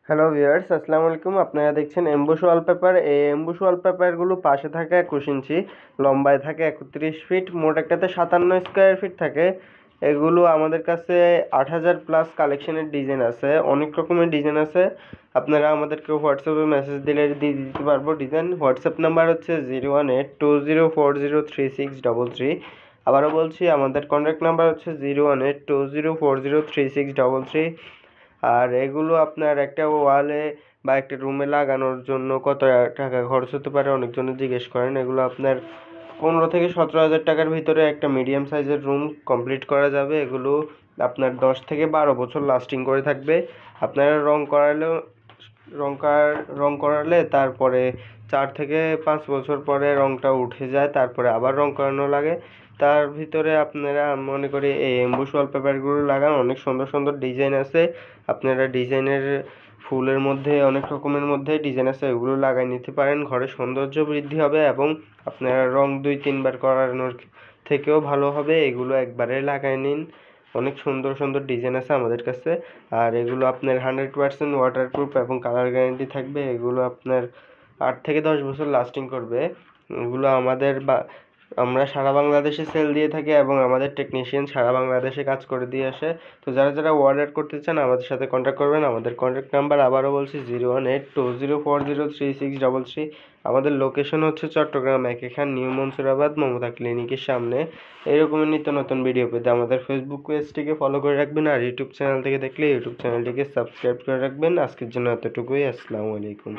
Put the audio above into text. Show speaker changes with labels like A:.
A: Hello viewers, আসসালামু আলাইকুম। আপনারা দেখছেন এমবুশ ওয়ালপেপার। এই এমবুশ ওয়ালপেপারগুলো পাশে থাকে 21 ইঞ্চি, লম্বায় থাকে 31 ফিট, মোট একটাতে 57 স্কোয়ার ফিট থাকে। এগুলো আমাদের কাছে 8000 প্লাস কালেকশনের ডিজাইন আছে, অনেক রকমের ডিজাইন আছে। আপনারা আমাদেরকে হোয়াটসঅ্যাপে মেসেজ দিলে দিয়ে দিতে পারবো ডিজাইন। হোয়াটসঅ্যাপ নাম্বার হচ্ছে 01820403633। আবারও বলছি, আমাদের কন্ট্যাক্ট নাম্বার হচ্ছে 01820403633। আর এগুলো আপনার একটা ওয়ালে বা একটা রুমে লাগানোর জন্য কত টাকা খরচ হতে পারে অনেকজনে জিজ্ঞেস করেন। এগুলো আপনার 15 থেকে 17 হাজার টাকার ভিতরে একটা মিডিয়াম সাইজের রুম কমপ্লিট করা যাবে। এগুলো আপনার 10 থেকে 12 বছর লাস্টিং করে থাকবে। আপনারা রং করালে তারপরে 4 থেকে 5 বছর পরে রংটা উঠে যায়, তারপরে আবার রং করানো লাগে। তার ভিতরে আপনারা মনে করি এই এমবুশ ওয়ালপেপারগুলো লাগান, অনেক সুন্দর সুন্দর ডিজাইন আছে। আপনারা ডিজাইনের ফুলের মধ্যে অনেক রকমের মধ্যে ডিজাইন আছে, এগুলো লাগাই নিতে পারেন। ঘরে সৌন্দর্য বৃদ্ধি হবে এবং আপনারা রং 2-3 বার করানোর থেকেও ভালো হবে। এগুলো একবারে লাগাই নিন, অনেক সুন্দর সুন্দর ডিজাইন আছে আমাদের কাছে। আর এগুলো আপনার 100% ওয়াটারপ্রুফ এবং কালার গ্যারান্টি থাকবে। এগুলো আপনার 8 থেকে 10 বছর লাস্টিং করবে। এগুলো আমরা সারা বাংলাদেশে সেল দিয়ে থাকি এবং আমাদের টেকনিশিয়ান সারা বাংলাদেশে কাজ করে দিয়ে আসে। তো যারা যারা অর্ডার করতে চান আমাদের সাথে কন্ট্যাক্ট করবেন। আমাদের কন্ট্যাক্ট নাম্বার আবারও বলছি 01820403633। আমাদের লোকেশন হচ্ছে চট্টগ্রাম একেখান নিউ মনসুরাবাদ মমতা ক্লিনিকের সামনে। এরকমই নিত্য নতুন ভিডিও পেতে আমাদের ফেসবুক পেজটিকে ফলো করে রাখবেন, আর ইউটিউব চ্যানেল থেকে দেখলে ইউটিউব চ্যানেলটিকে সাবস্ক্রাইব করে রাখবেন। আজকের জন্য এতটুকুই। আসসালামু আলাইকুম।